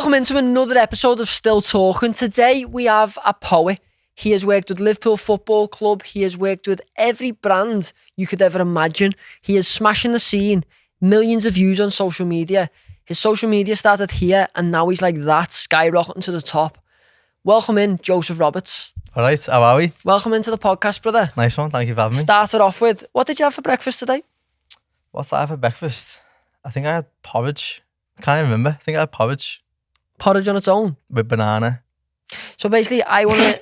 Welcome into another episode of Still Talking. Today we have a poet. He has worked with Liverpool Football Club. He has worked with every brand you could ever imagine. He is smashing the scene. Millions of views on social media. His social media started here and now he's like that, skyrocketing to the top. Welcome in, Joseph Roberts. All right, how are we? Welcome into the podcast, brother. Nice one, thank you for having me. Started off with, what did you have for breakfast today? What did I have for breakfast? I think I had porridge. I can't even remember. I think I had porridge. Porridge on its own? With banana. So basically, I want to...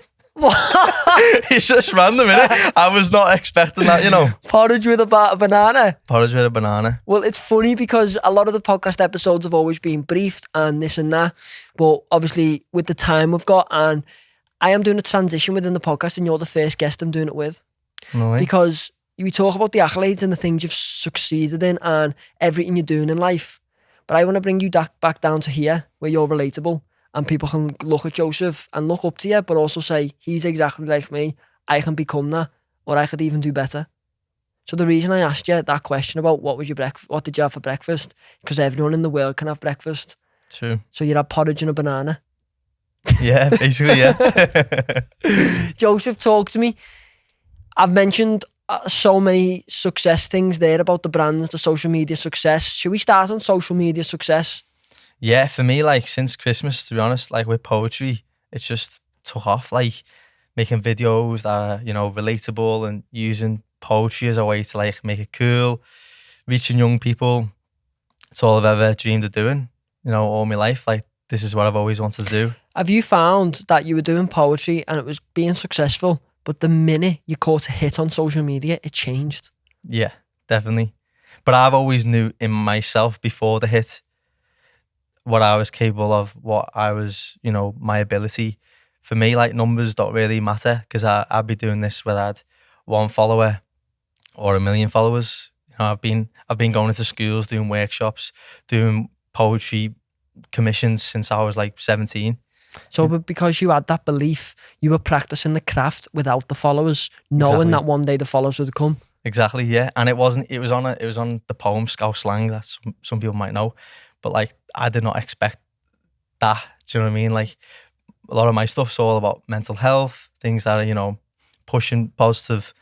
It's just random, innit? I was not expecting that, you know. Porridge with a banana? Porridge with a banana. Well, it's funny because a lot of the podcast episodes have always been briefed and this and that. But obviously, with the time we've got, and I am doing a transition within the podcast and you're the first guest I'm doing it with. No way. Because we talk about the accolades and the things you've succeeded in and everything you're doing in life. But I want to bring you back down to here where you're relatable and people can look at Joseph and look up to you, but also say, he's exactly like me. I can become that, or I could even do better. So the reason I asked you that question about what did you have for breakfast? Because everyone in the world can have breakfast. True. So you had porridge and a banana. Yeah, basically, yeah. Joseph, talk to me. I've mentioned so many success things there about the brands, the social media success. Should we start on social media success? Yeah, for me, like since Christmas, to be honest, like with poetry, it's just took off. Like making videos that are, you know, relatable and using poetry as a way to like make it cool, reaching young people. It's all I've ever dreamed of doing, you know, all my life. Like this is what I've always wanted to do. Have you found that you were doing poetry and it was being successful, but the minute you caught a hit on social media, it changed? Yeah, definitely. But I've always knew in myself before the hit what I was capable of, what I was, you know, my ability. For me, like numbers don't really matter because I'd be doing this whether I had 1 follower or 1 million followers. You know, I've been going into schools, doing workshops, doing poetry commissions since I was like 17. So but because you had that belief, you were practicing the craft without the followers, knowing that one day the followers would come. Exactly, yeah. And it was on the poem Scouse Slang that some people might know. But like I did not expect that. Do you know what I mean? Like a lot of my stuff's all about mental health, things that are, you know, pushing positive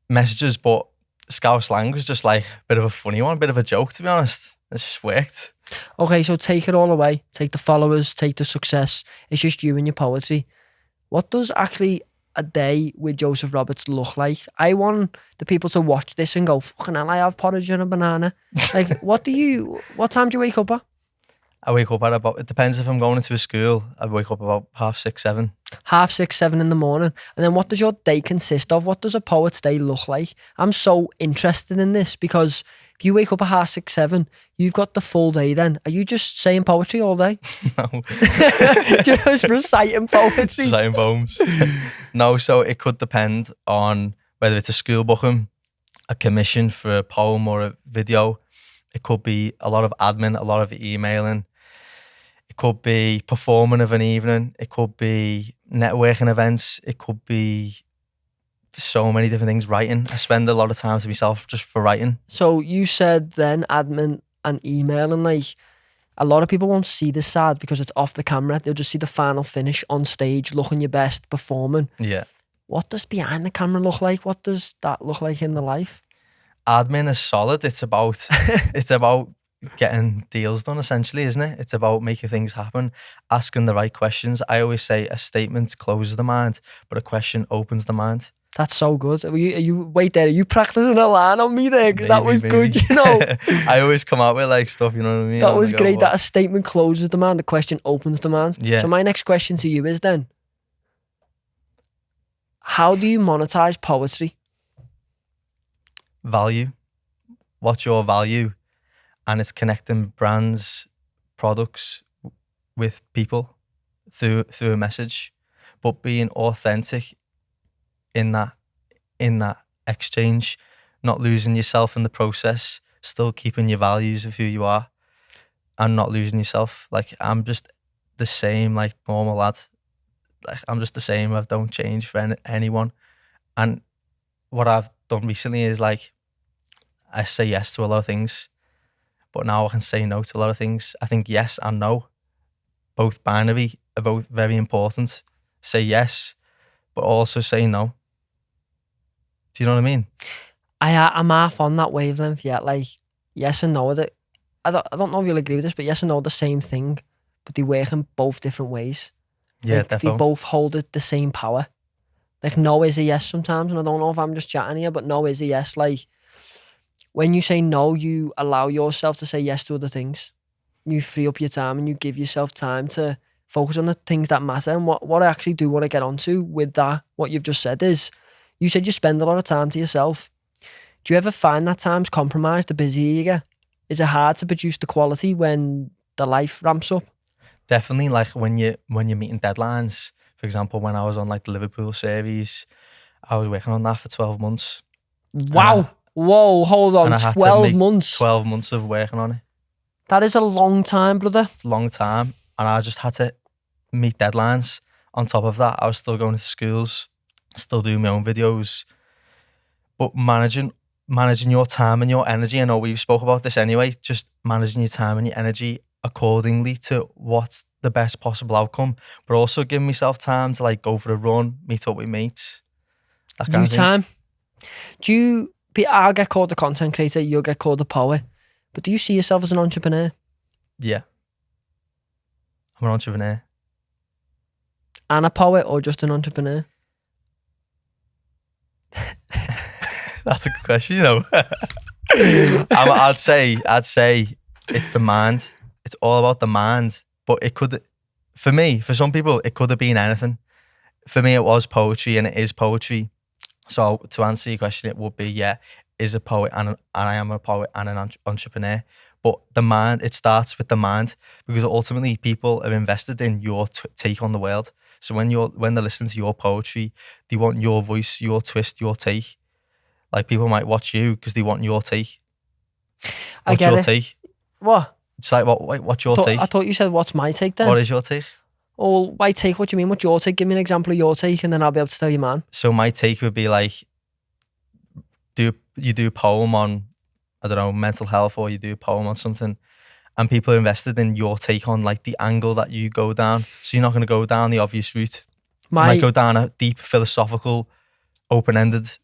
messages. But Scouse Slang was just like a bit of a funny one, a bit of a joke, to be honest. It just worked. Okay, so take it all away. Take the followers, take the success. It's just you and your poetry. What does actually a day with Joseph Roberts look like? I want the people to watch this and go, fucking hell, I have porridge and a banana. Like, what time do you wake up at? I wake up at about, it depends if I'm going into a school, I wake up about 6:30, 7. 6:30, 7 in the morning. And then what does your day consist of? What does a poet's day look like? I'm so interested in this because if you wake up at 6:30, 7, you've got the full day then. Are you just saying poetry all day? No. Just reciting poetry? Reciting poems. No, so it could depend on whether it's a school booking, a commission for a poem or a video. It could be a lot of admin, a lot of emailing. It could be performing of an evening. It could be networking events. It could be so many different things. Writing. I spend a lot of time to myself just for writing. So you said then admin and emailing, like a lot of people won't see this side because it's off the camera. They'll just see the final finish on stage, looking your best, performing. Yeah. What does behind the camera look like? What does that look like in the life? Admin is solid. It's about getting deals done, essentially, isn't it? It's about making things happen, asking the right questions. I always say a statement closes the mind, but a question opens the mind. That's so good. Wait there, are you practicing a line on me there? Because that was good, you know. I always come out with like stuff, you know what I mean? That was great, that a statement closes the mind, the question opens the mind. Yeah. So my next question to you is then, how do you monetize poetry? Value. What's your value? And it's connecting brands, products with people through a message, but being authentic in that exchange, not losing yourself in the process, still keeping your values of who you are and not losing yourself. Like I'm just the same, like normal lad. Like I'm just the same. I don't change for anyone. And what I've done recently is like, I say yes to a lot of things, but now I can say no to a lot of things. I think yes and no both binary, are both very important. Say yes, but also say no. Do you know what I mean? I'm half on that wavelength, yeah. Like, yes and no. I don't know if you'll agree with this, but yes and no are the same thing, but they work in both different ways. Yeah, Like, they definitely. both hold it the same power. Like, no is a yes sometimes, and I don't know if I'm just chatting here, but no is a yes. Like, when you say no, you allow yourself to say yes to other things. You free up your time and you give yourself time to focus on the things that matter. And what I actually do want to get onto with that, what you've just said is, you said you spend a lot of time to yourself. Do you ever find that time's compromised the busier you get? Is it hard to produce the quality when the life ramps up? Definitely, like when you're meeting deadlines. For example, when I was on like the Liverpool series, I was working on that for 12 months. Wow. Whoa, hold on. And I had to 12 make months. 12 months of working on it. That is a long time, brother. It's a long time. And I just had to meet deadlines. On top of that, I was still going to schools, still doing my own videos. But managing your time and your energy, I know we've spoke about this anyway, just managing your time and your energy accordingly to what's the best possible outcome, but also giving myself time to like go for a run, meet up with mates, that kind of thing. Time. I'll get called a content creator, you'll get called a poet, but do you see yourself as an entrepreneur? Yeah. I'm an entrepreneur. And a poet, or just an entrepreneur? That's a good question, you know. I'd say it's the mind. It's all about the mind. But it could, for me, for some people, it could have been anything. For me, it was poetry, and it is poetry. So to answer your question, it would be, yeah, is a poet, and I am a poet and an entrepreneur. But the mind, it starts with the mind, because ultimately people are invested in your take on the world. So when they're listening to your poetry, they want your voice, your twist, your take. Like, people might watch you because they want your take. What's your take? What? It's like, what's your take? I thought you said, what's my take then? What is your take? Oh, my take, what do you mean? What's your take? Give me an example of your take, and then I'll be able to tell you mine. So my take would be like, you do a poem on, I don't know, mental health, or you do a poem on something, and people are invested in your take on like the angle that you go down. So you're not going to go down the obvious route. You might go down a deep philosophical, open-ended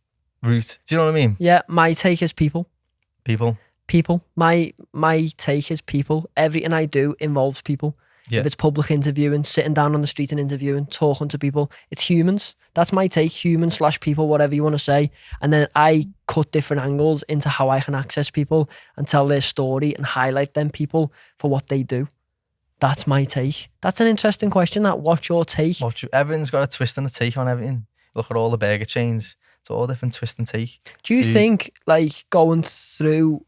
route. Do you know what I mean? Yeah, my take is people. People. My take is people. Everything I do involves people. Yeah. If it's public interviewing, sitting down on the street and interviewing, talking to people, it's humans. That's my take, human/people, whatever you want to say. And then I cut different angles into how I can access people and tell their story and highlight them people for what they do. That's my take. That's an interesting question, that what's your take? Everything's got a twist and a take on everything. Look at all the burger chains. It's all different twist and take. Do you think, like, going through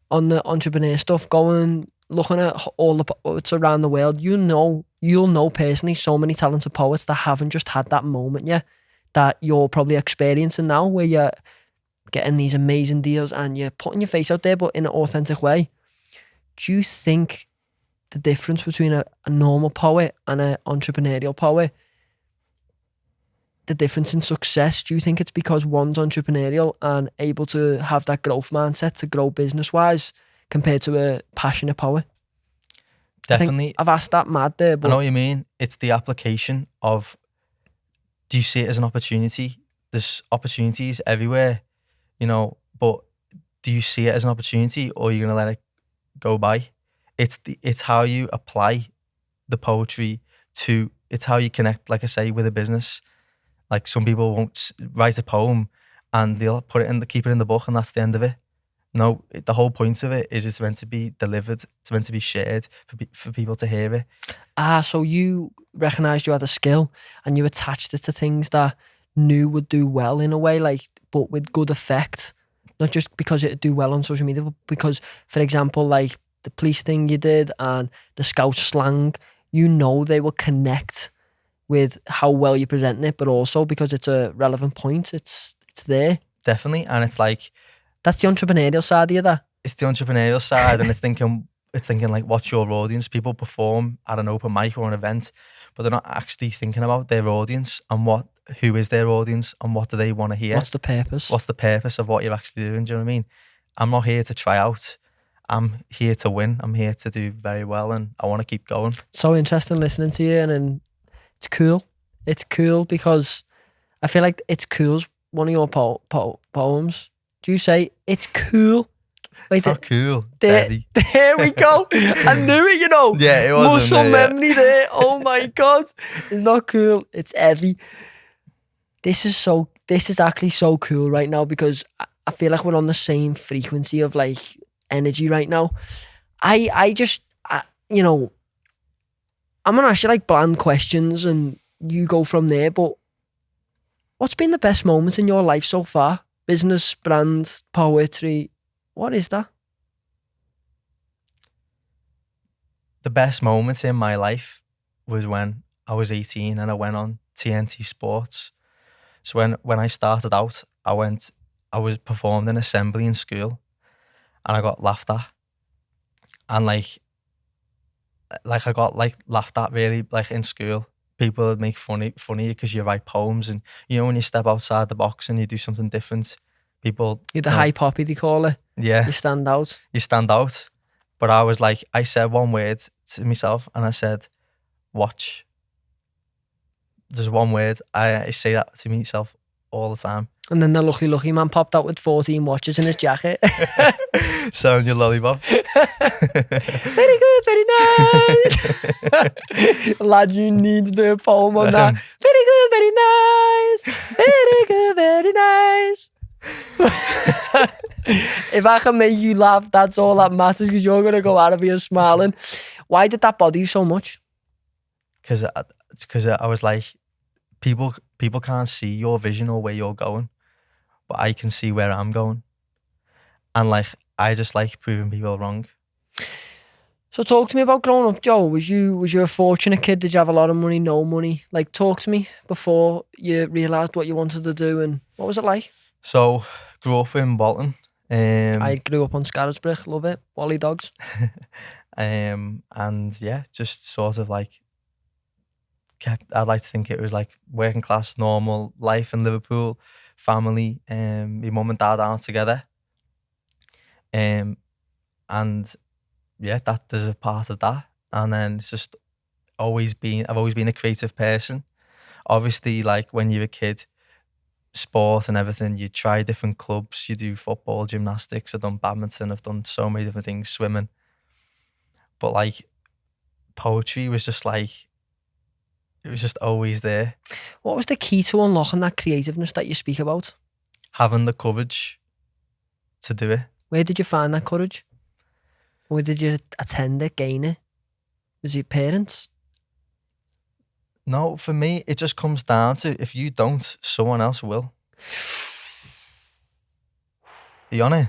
on the entrepreneur stuff, looking at all the poets around the world, you'll know personally so many talented poets that haven't just had that moment yet, that you're probably experiencing now, where you're getting these amazing deals and you're putting your face out there, but in an authentic way. Do you think the difference between a normal poet and an entrepreneurial poet, the difference in success, do you think it's because one's entrepreneurial and able to have that growth mindset to grow business-wise compared to a passionate poet? Definitely. I've asked that mad there, but I know what you mean. It's the application of, do you see it as an opportunity? There's opportunities everywhere, you know, but do you see it as an opportunity, or are you going to let it go by? It's how you apply the poetry to, it's how you connect, like I say, with a business. Like, some people won't write a poem and they'll keep it in the book, and that's the end of it. No, the whole point of it is it's meant to be delivered. It's meant to be shared for people to hear it. So you recognised you had a skill and you attached it to things that knew would do well in a way, like, but with good effect. Not just because it'd do well on social media, but because, for example, like the police thing you did and the Scouse Slang, they will connect with how well you're presenting it, but also because it's a relevant point. It's there. Definitely. And it's like, that's the entrepreneurial side of you, that. It's the entrepreneurial side, and it's thinking like, what's your audience? People perform at an open mic or an event, but they're not actually thinking about their audience and who is their audience and what do they want to hear. What's the purpose? What's the purpose of what you're actually doing? Do you know what I mean? I'm not here to try out. I'm here to win. I'm here to do very well, and I want to keep going. So interesting listening to you, and then it's cool. It's cool because I feel like it's cool's one of your poems. Do you say it's cool? Wait, It's not cool. It's there, heavy. there we go. I knew it, you know. Yeah, it was muscle in there, yeah. memory there. Oh my god, it's not cool. It's heavy. This is actually so cool right now because I feel like we're on the same frequency of like energy right now. I just you know, I'm gonna ask you like bland questions and you go from there. But what's been the best moments in your life so far? Business, brand, poetry. What is that? The best moments in my life was when I was 18 and I went on TNT Sports. So when I started out, I was performed in assembly in school, and I got laughed at, and like I got like laughed at really like in school. People would make funny because you write poems, and you know when you step outside the box and you do something different, people. You're the high poppy, they call it. Yeah, You stand out. you stand out. But I was like, I said one word to myself, and I said, "Watch." There's one word. I say that to myself all the time. And then the lucky man popped out with 14 watches in his jacket. Selling your lollipop. Very good, very nice. Lad, you need to do a poem on that. Very good, very nice. Very good, very nice. If I can make you laugh, that's all that matters, because you're going to go out of here smiling. Why did that bother you so much? Because I was like, people can't see your vision or where you're going, but I can see where I'm going. And like, I just like proving people wrong. So talk to me about growing up, Joe. Was you a fortunate kid? Did you have a lot of money, no money? Like, talk to me before you realised what you wanted to do, and what was it like? So, grew up in Bolton. I grew up on Scarisbrick, love it. Wally dogs. And yeah, just sort of like I'd like to think it was like working class, normal life in Liverpool, family, my mum and dad aren't together. And yeah, that there's a part of that. And then it's just I've always been a creative person. Obviously, like when you're a kid, sport and everything, you try different clubs, you do football, gymnastics, I've done badminton, I've done so many different things, swimming. But like poetry was just like, it was just always there. What was the key to unlocking that creativeness that you speak about? Having the courage to do it. Where did you find that courage? Where did you attend it, gain it? Was it your parents? No, for me, it just comes down to if you don't, someone else will. Are you on it?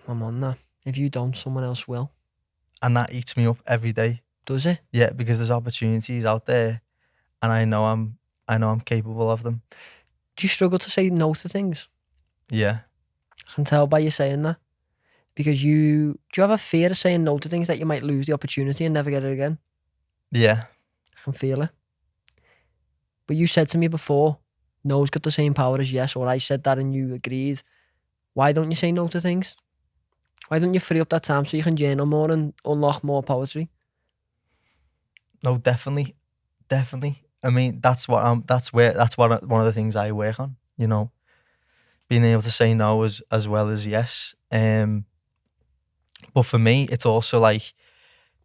I'm on that. If you don't, someone else will. And that eats me up every day. Does it? Yeah, because there's opportunities out there, and I know I'm capable of them. Do you struggle to say no to things? Yeah. I can tell by you saying that. Because do you have a fear of saying no to things that you might lose the opportunity and never get it again? Yeah. I can feel it. But you said to me before, no's got the same power as yes, or I said that and you agreed. Why don't you say no to things? Why don't you free up that time so you can journal more and unlock more poetry? No, definitely. I mean, that's one of the things I work on, you know, being able to say no as well as yes. But for me, it's also like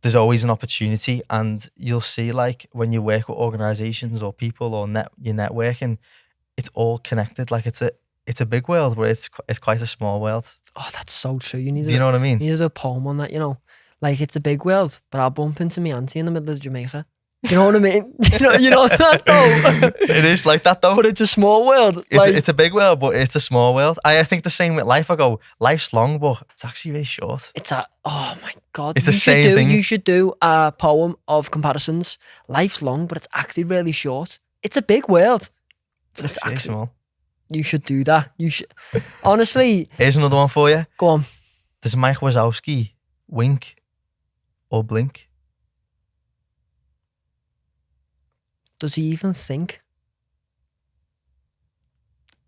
there's always an opportunity, and you'll see like when you work with organizations or people or you're networking, it's all connected. Like it's a big world, but it's quite a small world. Oh, that's so true. Do you know what I mean? You need to do a poem on that, you know. Like, it's a big world, but I'll bump into my auntie in the middle of Jamaica. You know what I mean? you know that though. It is like that though. But it's a small world. It's a big world, but it's a small world. I think the same with life. I go, life's long, but it's actually really short. Oh my God. It's the same thing. You should do a poem of comparisons. Life's long, but it's actually really short. It's a big world, but it's actually small. You should do that. You should. Honestly. Here's another one for you. Go on. Does Mike Wazowski wink or blink? Does he even think?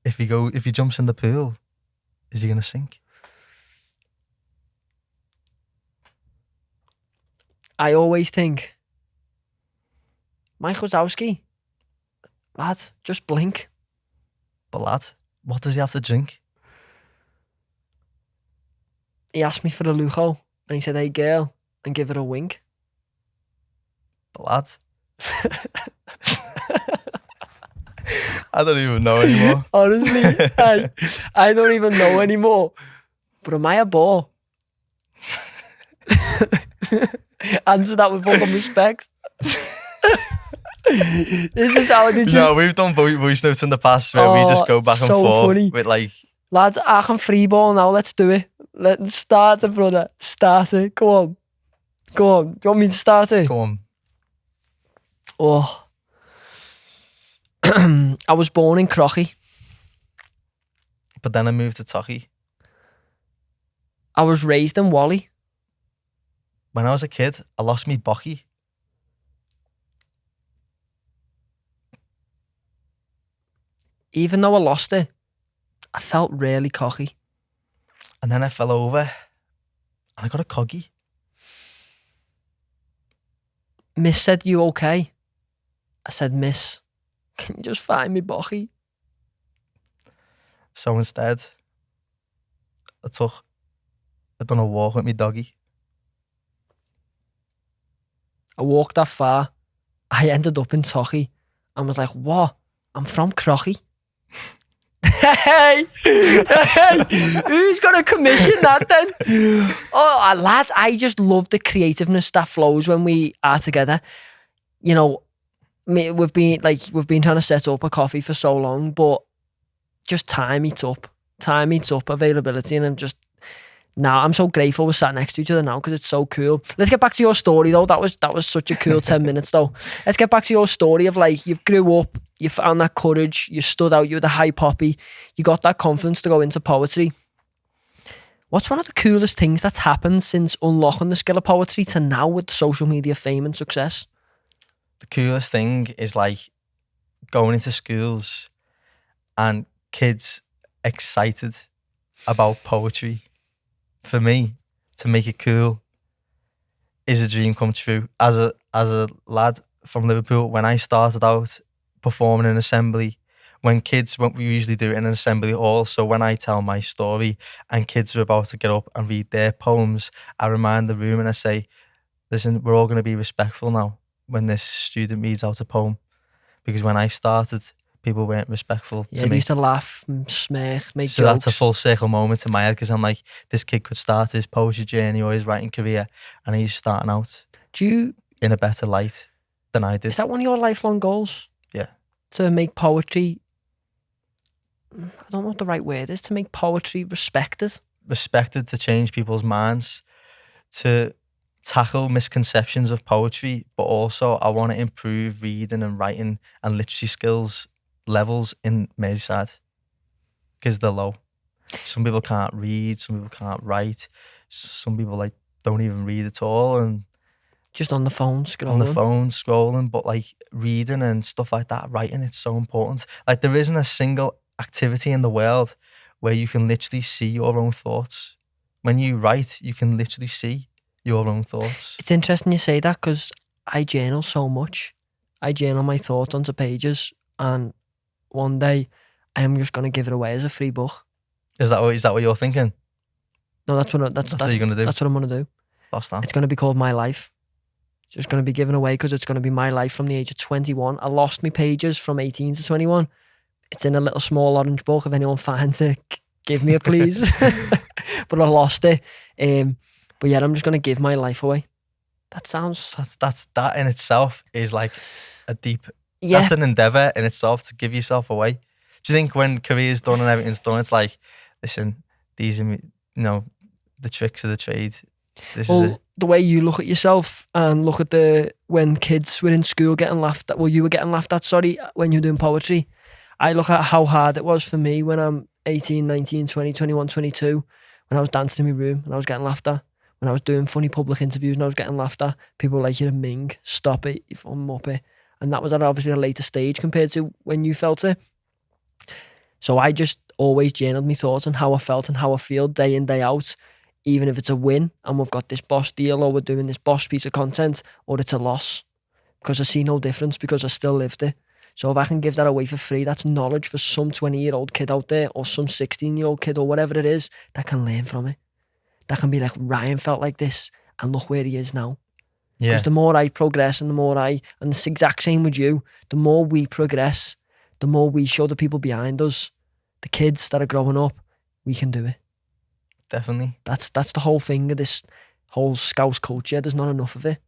If he jumps in the pool, is he gonna sink? I always think, Mike Wazowski, lad, just blink. But lad, what does he have to drink? He asked me for a lujo and he said, hey girl, and give her a wink. But lad. I don't even know anymore. Honestly, I don't even know anymore. But am I a bore? Answer that with fucking respect. This is how it is. No, we've done voice notes in the past where we just go back and so forth funny. with like... Lads, I can free ball now. Let's do it. Let's start it, brother. Start it. Go on. Go on. Do you want me to start it? Go on. Oh. I was born in Crocky. But then I moved to Tocky. I was raised in Wally. When I was a kid, I lost me bocky. Even though I lost it, I felt really cocky. And then I fell over and I got a coggy. Miss said, you okay? I said, Miss, can you just find me bocky? So instead, I done a walk with me doggy. I walked that far. I ended up in Tocky and was like, what? I'm from Crocky. Hey, who's gonna commission that then? Oh, lads, I just love the creativeness that flows when we are together. You know, we've been trying to set up a coffee for so long, but just time eats up, availability, and I'm so grateful we're sat next to each other now because it's so cool. Let's get back to your story though. That was such a cool 10 minutes though. Let's get back to your story of like, you grew up, you found that courage, you stood out, you were the high poppy, you got that confidence to go into poetry. What's one of the coolest things that's happened since unlocking the skill of poetry to now with the social media fame and success? The coolest thing is like going into schools and kids excited about poetry. For me, to make it cool is a dream come true. As a lad from Liverpool, when I started out performing in assembly, when we usually do it in an assembly hall, so when I tell my story and kids are about to get up and read their poems, I remind the room and I say, listen, we're all going to be respectful now when this student reads out a poem. Because when I started, people weren't respectful to me. They used to laugh, smirk, make so jokes. That's a full circle moment in my head because I'm like, this kid could start his poetry journey or his writing career and he's starting out in a better light than I did. Is that one of your lifelong goals? Yeah. To make poetry, I don't know what the right word is, to make poetry respected. Respected, to change people's minds, to tackle misconceptions of poetry, but also I want to improve reading and writing and literacy skills levels in Merseyside because they're low. Some people can't read, some people can't write, some people like don't even read at all and just on the phone scrolling. But like reading and stuff like that, writing, it's so important. Like there isn't a single activity in the world where you can literally see your own thoughts. When you write, you can literally see your own thoughts. It's interesting you say that because I journal so much. I journal my thoughts onto pages and one day I'm just going to give it away as a free book. Is that what you're thinking? No, that's what you're going to do. That's what I'm going to do. It's going to be called My Life. It's just going to be given away because it's going to be my life from the age of 21. I lost my pages from 18 to 21. It's in a little small orange book. If anyone finds it, give me a please. But I lost it. But yeah, I'm just going to give my life away. That sounds... That in itself is like a deep... Yeah. That's an endeavour in itself to give yourself away. Do you think when career's done and everything's done, it's like, listen, these are, the tricks of the trade. This is it. The way you look at yourself and look at when kids were in school getting laughed at, you were getting laughed at, when you were doing poetry. I look at how hard it was for me when I'm 18, 19, 20, 21, 22, when I was dancing in my room and I was getting laughed at. When I was doing funny public interviews and I was getting laughed at. People were like, you're a ming, stop it, you're a muppet. And that was at obviously a later stage compared to when you felt it. So I just always journaled my thoughts on how I felt and how I feel day in, day out. even if it's a win and we've got this boss deal or we're doing this boss piece of content, or it's a loss, because I see no difference because I still lived it. So if I can give that away for free, that's knowledge for some 20-year-old kid out there or some 16-year-old kid or whatever it is that can learn from it. That can be like, Ryan felt like this and look where he is now. Yeah. Because the more I progress and and it's the exact same with you, the more we progress, the more we show the people behind us, the kids that are growing up, we can do it. Definitely. That's the whole thing of this whole Scouse culture. There's not enough of it.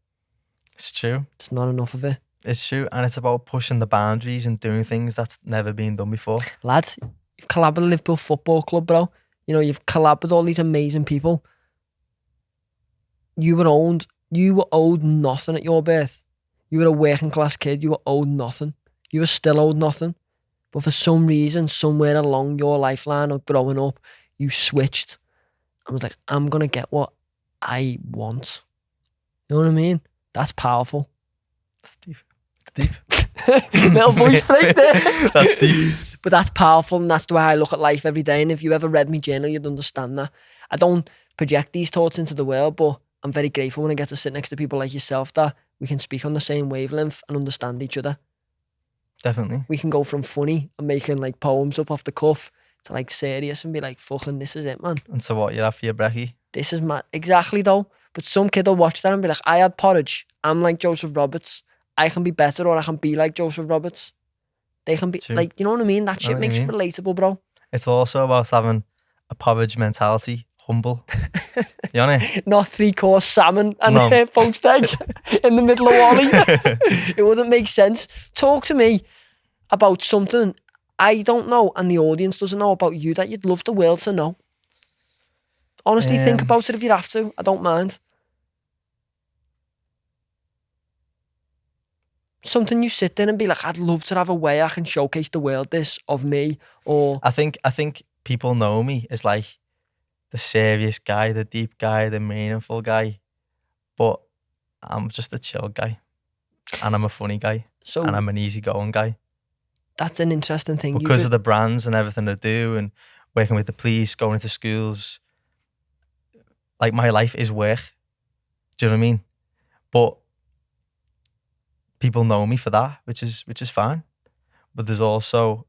It's true. There's not enough of it. It's true. And it's about pushing the boundaries and doing things that's never been done before. Lads, you've collabed with the Liverpool Football Club, bro. You know, you've collabed with all these amazing people. You were owed nothing at your birth. You were a working class kid. You were owed nothing. You were still owed nothing. But for some reason, somewhere along your lifeline of growing up, you switched and was like, I'm going to get what I want. You know what I mean? That's powerful. That's deep. It's deep. Little voice break there. That's deep. But that's powerful, and that's the way I look at life every day. And if you ever read my journal, you'd understand that. I don't project these thoughts into the world, but I'm very grateful when I get to sit next to people like yourself that we can speak on the same wavelength and understand each other. Definitely. We can go from funny and making like poems up off the cuff to like serious and be like, fucking, this is it, man. And so what, you have for your brekkie? This is mad. Exactly, though. But some kid will watch that and be like, I had porridge. I'm like Joseph Roberts. I can be better, or I can be like Joseph Roberts. They can be, True. like, you know what I mean? That I know shit what makes you you mean. relatable, bro. It's also about having a porridge mentality, humble. You know? Not 3-course salmon and No. poached eggs in the middle of Wally. It wouldn't make sense. Talk to me about something I don't know and the audience doesn't know about you that you'd love the world to know. Honestly, think about it if you have to. I don't mind. Something you sit there and be like, I'd love to have a way I can showcase the world this of me. Or I think people know me as like the serious guy, the deep guy, the meaningful guy. But I'm just a chill guy. And I'm a funny guy. so And I'm an easygoing guy. that's an interesting thing. Because of the brands and everything I do and working with the police, going into schools. Like, my life is work. Do you know what I mean? But people know me for that, which is fine. But there's also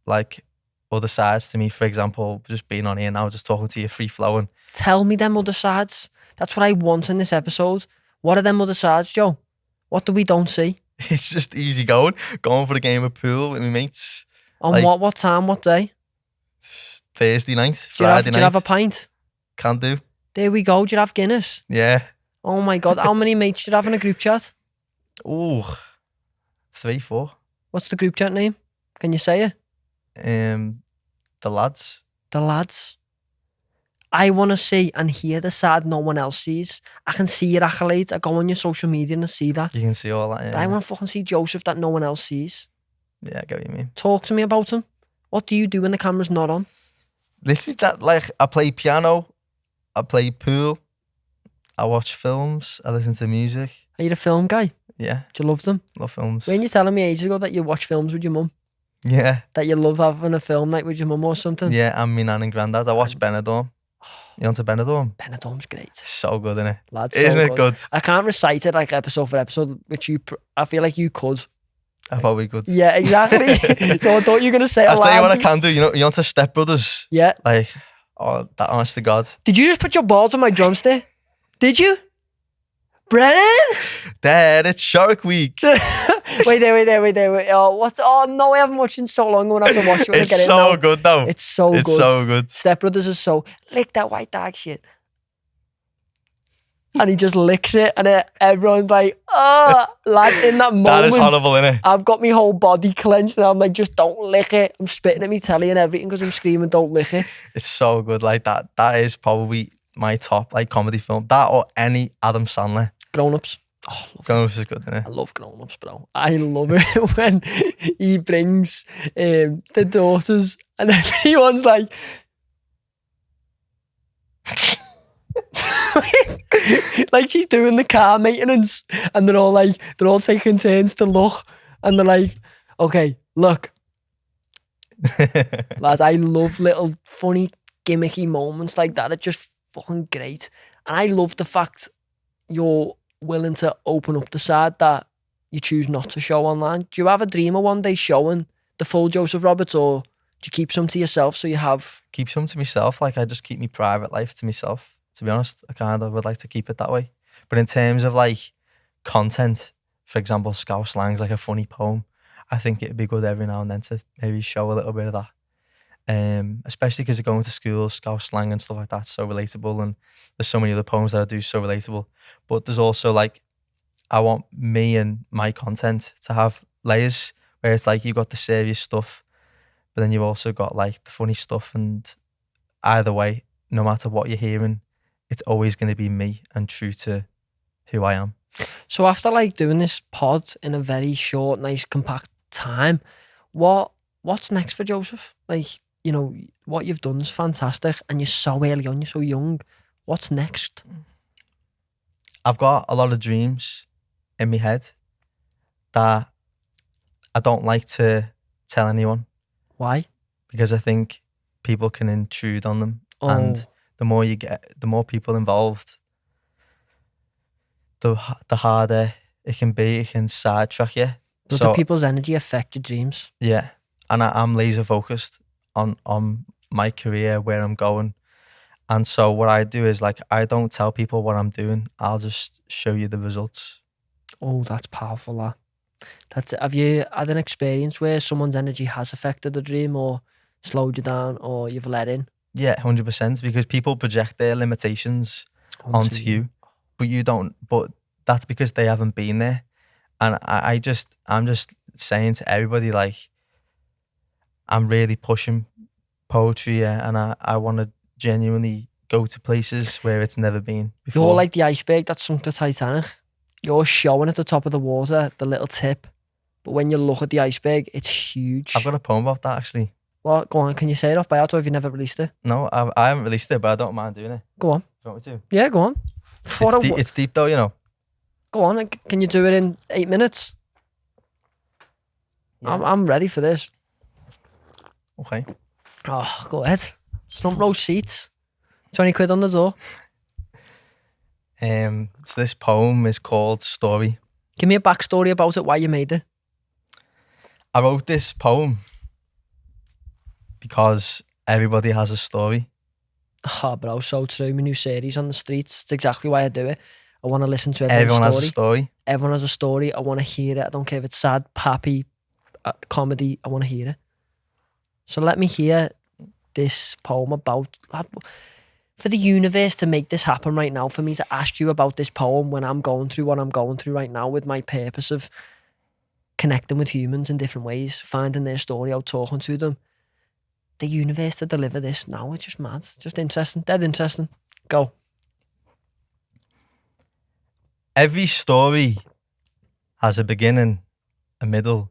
like other sides to me. For example, just being on here now, just talking to you, free flowing. Tell me them other sides. That's what I want in this episode. What are them other sides, Joe? What do we don't see? It's just easy going for a game of pool with my mates. On Like- what time, what day? Thursday night, Do you have, Friday do you have a night. pint? Can do. There we go. Do you have Guinness? Yeah. Oh my God. How many mates do you have in a group chat? Ooh, 3, 4. What's the group chat name? Can you say it? The lads. The lads. I want to see and hear the side no one else sees. I can see your accolades. I go on your social media and I see that. You can see all that. But I Yeah, want to fucking see Joseph that no one else sees. yeah, I get what you mean. Talk to me about him. What do you do when the camera's not on? Literally that, like, I play piano, I play pool, I watch films, I listen to music. Are you a film guy? Yeah, Do you love them? love films. When you telling me ages ago that you watch films with your mum, Yeah, that you love having a film night with your mum or something. yeah, and me nan and granddad. I watch Benidorm. You onto Benidorm? Benidorm's great. It's so good, isn't it? Lads, Isn't so it good? I can't recite it like episode for episode, which I feel like you could. I probably good. Yeah, exactly. So I thought you were going to say I'll tell you what I aloud. can do. You onto Step Brothers? Yeah. Like, oh, that honest to God. Did you just put your balls on my drumstick? Did you? Brennan? Dad, it's Shark Week. Wait there. Oh, what? Oh, no, I haven't watched in so long. I'm going to have to watch it when I It's get in so now. good, though. It's so It's good. so good. Step Brothers is so, lick that white dog shit. And he just licks it and everyone's like, oh, lad, in that moment. That is horrible, innit? I've got my whole body clenched and I'm like, just don't lick it. I'm spitting at me telly and everything because I'm screaming, don't lick it. It's so good. Like, that is probably my top, like, comedy film. That or any Adam Sandler. Grown Ups. Oh, I love Grown Ups is good, innit? I love Grown Ups, bro. I love it when he brings the daughters and everyone's like, like she's doing the car maintenance and they're all taking turns to look and they're like, okay, look. Lads, I love little funny gimmicky moments like that. It just fucking great. And I love the fact you're willing to open up the side that you choose not to show online. Do you have a dream of one day showing the full Joseph Roberts, or do you keep some to yourself so you have... Keep some to myself. Like, I just keep my private life to myself. To be honest, I kind of would like to keep it that way. But in terms of like content, for example, Scouse Slang's like a funny poem. I think it'd be good every now and then to maybe show a little bit of that. Especially because going to school, Scouse Slang and stuff like that's so relatable, and there's so many other poems that I do so relatable. But there's also like, I want me and my content to have layers where it's like you've got the serious stuff, but then you've also got like the funny stuff. And either way, no matter what you're hearing, it's always going to be me and true to who I am. So after like doing this pod in a very short, nice, compact time, what's next for Joseph? Like, you know, what you've done is fantastic, and you're so early on, you're so young. What's next? I've got a lot of dreams in my head that I don't like to tell anyone. Why? Because I think people can intrude on them. Oh. And the more people involved, the harder it can be. It can sidetrack you. Does So the people's energy affect your dreams? yeah, and I'm laser focused on my career, where I'm going. And so what I do is like, I don't tell people what I'm doing. I'll just show you the results. Oh, that's powerful. Have you had an experience where someone's energy has affected the dream, or slowed you down, or you've let in? Yeah, 100%. Because people project their limitations onto you, but you don't. But that's because they haven't been there. And I'm just saying to everybody, like, I'm really pushing poetry, and I want to genuinely go to places where it's never been before. You're like the iceberg that sunk the Titanic. You're showing at the top of the water, the little tip, but when you look at the iceberg, it's huge. I've got a poem about that, actually. What? Go on, can you say it off by heart, or have you never released it? No, I haven't released it, but I don't mind doing it. Go on. Do you want me to? Yeah, go on. It's deep though, you know. Go on, can you do it in 8 minutes? Yeah. I'm ready for this. Okay. Oh, go ahead. Front row seats. 20 quid on the door. So this poem is called Story. Give me a backstory about it, why you made it. I wrote this poem because everybody has a story. Oh, bro, so true. My new series on the streets. It's exactly why I do it. I want to listen to Everyone everyone's has a story. Everyone has a story. I want to hear it. I don't care if it's sad, happy, comedy. I want to hear it. So let me hear this poem about... For the universe to make this happen right now, for me to ask you about this poem when I'm going through what I'm going through right now, with my purpose of connecting with humans in different ways, finding their story out, talking to them. The universe to deliver this now, it's just mad. Just interesting. Dead interesting. Go. Every story has a beginning, a middle,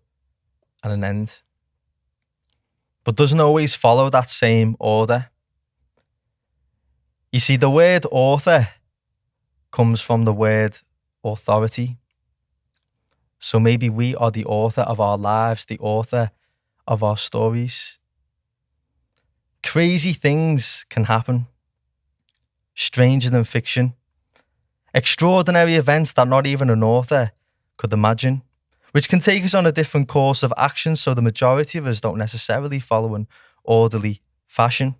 and an end, but doesn't always follow that same order. You see, the word author comes from the word authority. So maybe we are the author of our lives, the author of our stories. Crazy things can happen, stranger than fiction. Extraordinary events that not even an author could imagine, which can take us on a different course of action, so the majority of us don't necessarily follow an orderly fashion.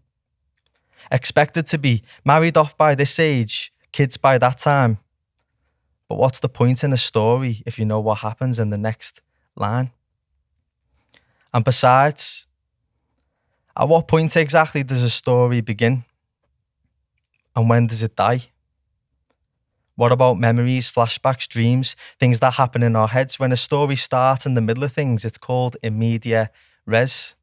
Expected to be married off by this age, kids by that time. But what's the point in a story if you know what happens in the next line? And besides, at what point exactly does a story begin? And when does it die? What about memories, flashbacks, dreams, things that happen in our heads? When a story starts in the middle of things, it's called in media res.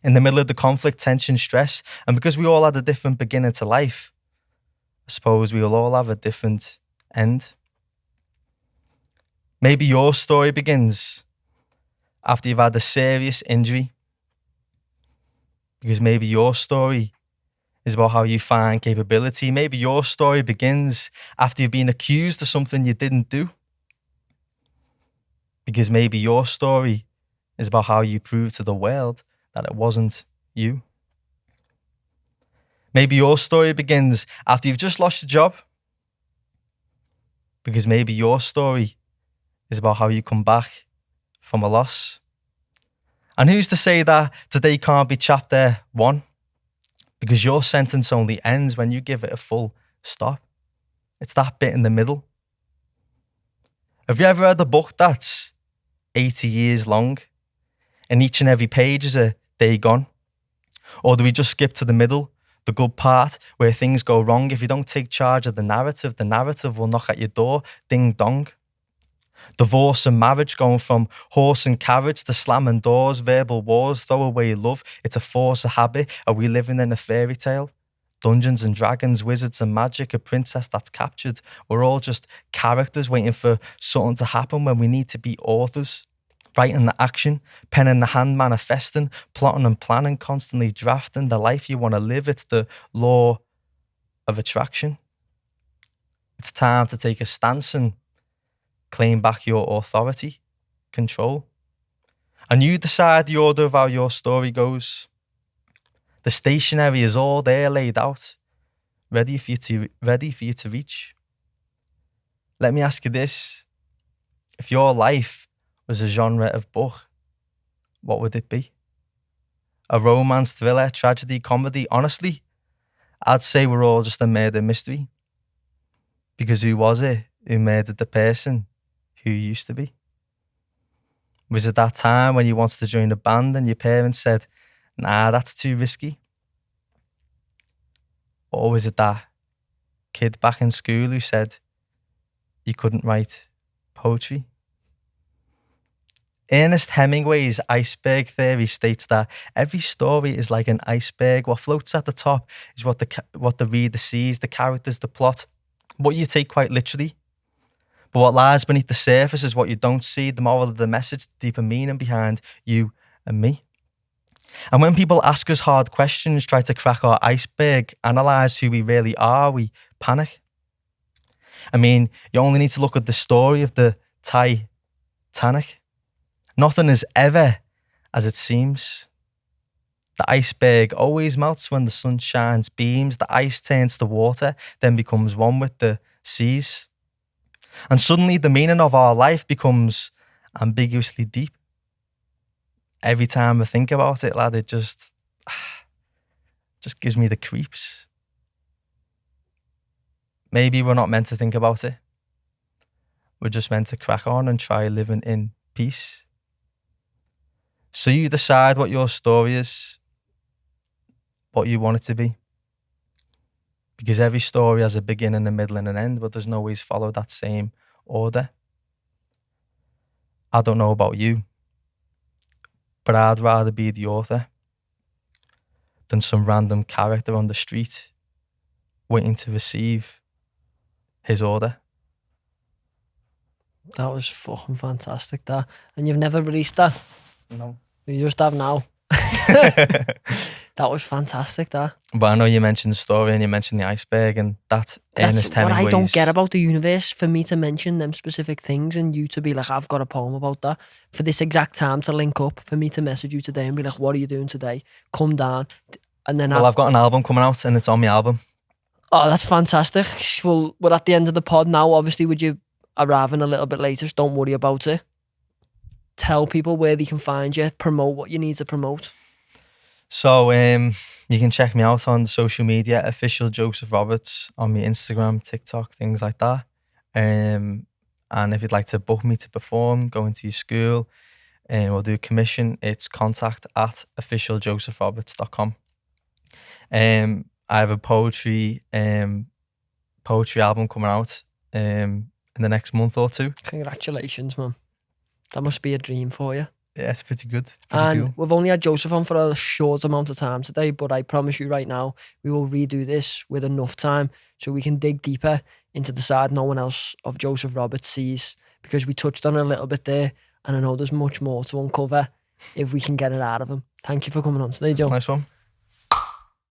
In the middle of the conflict, tension, stress. And because we all had a different beginning to life, I suppose we will all have a different end. Maybe your story begins after you've had a serious injury. Because maybe your story is about how you find capability. Maybe your story begins after you've been accused of something you didn't do. Because maybe your story is about how you prove to the world that it wasn't you. Maybe your story begins after you've just lost your job. Because maybe your story is about how you come back from a loss. And who's to say that today can't be chapter 1? Because your sentence only ends when you give it a full stop. It's that bit in the middle. Have you ever read a book that's 80 years long and each and every page is a day gone? Or do we just skip to the middle, the good part where things go wrong? If you don't take charge of the narrative will knock at your door, ding dong. Divorce and marriage going from horse and carriage to slamming doors, verbal wars, throw away love. It's a force of habit. Are we living in a fairy tale? Dungeons and dragons, wizards and magic, a princess that's captured. We're all just characters waiting for something to happen when we need to be authors. Writing the action, pen in the hand, manifesting, plotting and planning, constantly drafting the life you want to live. It's the law of attraction. It's time to take a stance and claim back your authority, control. And you decide the order of how your story goes. The stationery is all there laid out, ready for you to reach. Let me ask you this. If your life was a genre of book, what would it be? A romance, thriller, tragedy, comedy? Honestly, I'd say we're all just a murder mystery. Because who was it who murdered the person who you used to be? Was it that time when you wanted to join a band and your parents said, nah, that's too risky? Or was it that kid back in school who said you couldn't write poetry? Ernest Hemingway's iceberg theory states that every story is like an iceberg. What floats at the top is what the reader sees, the characters, the plot, what you take quite literally. But what lies beneath the surface is what you don't see, the moral of the message, the deeper meaning behind you and me. And when people ask us hard questions, try to crack our iceberg, analyse who we really are, we panic. I mean, you only need to look at the story of the Titanic. Nothing is ever as it seems. The iceberg always melts when the sun shines beams. The ice turns to water, then becomes one with the seas. And suddenly the meaning of our life becomes ambiguously deep. Every time I think about it, lad, it just gives me the creeps. Maybe we're not meant to think about it. We're just meant to crack on and try living in peace. So you decide what your story is, what you want it to be. Because every story has a beginning, a middle and an end, but doesn't always follow that same order. I don't know about you, but I'd rather be the author than some random character on the street waiting to receive his order. That was fucking fantastic, that. And you've never released that? No. You just have now. That was fantastic, that. But I know you mentioned the story and you mentioned the iceberg, and that's Ernest Hemingway's. What I don't get about the universe, for me to mention them specific things and you to be like, I've got a poem about that. For this exact time to link up, for me to message you today and be like, what are you doing today? Come down. And then I've got an album coming out and it's on my album. Oh, that's fantastic. Well, we're at the end of the pod now. Obviously, would you arriving a little bit later? So don't worry about it. Tell people where they can find you, promote what you need to promote. So you can check me out on social media, official Joseph Roberts, on my Instagram, TikTok, things like that. And if you'd like to book me to perform, go into your school, and we'll do a commission, it's contact@officialjosephroberts.com. I have a poetry album coming out in the next month or two. Congratulations, man. That must be a dream for you. Yeah, it's pretty good. It's pretty cool. We've only had Joseph on for a short amount of time today, but I promise you right now, we will redo this with enough time so we can dig deeper into the side no one else of Joseph Roberts sees, because we touched on it a little bit there, and I know there's much more to uncover if we can get it out of him. Thank you for coming on today, Joe. Nice one.